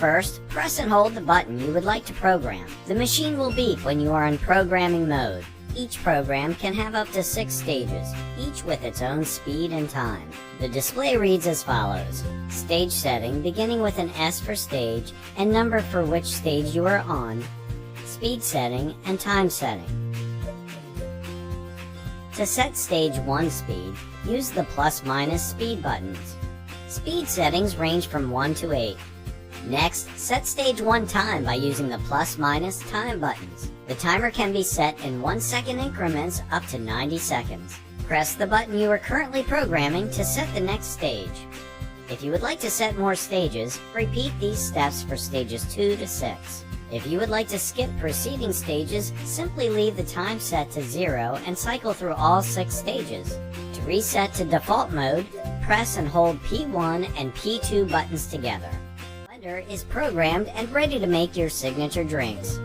First, press and hold the button you would like to program. The machine will beep when you are in programming mode. Each program can have up to 6 stages, each with its own speed and time. The display reads as follows: stage setting, beginning with an S for stage and number for which stage you are on, speed setting, and time setting. To set stage 1 speed, use the plus/minus speed buttons. Speed settings range from 1 to 8. Next, set stage 1 time by using the plus/minus time buttons. The timer can be set in 1-second increments up to 90 seconds. Press the button you are currently programming to set the next stage. If you would like to set more stages, repeat these steps for stages 2 to 6. If you would like to skip preceding stages, simply leave the time set to 0 and cycle through all 6 stages. To reset to default mode, press and hold P1 and P2 buttons together. Blender is programmed and ready to make your signature drinks.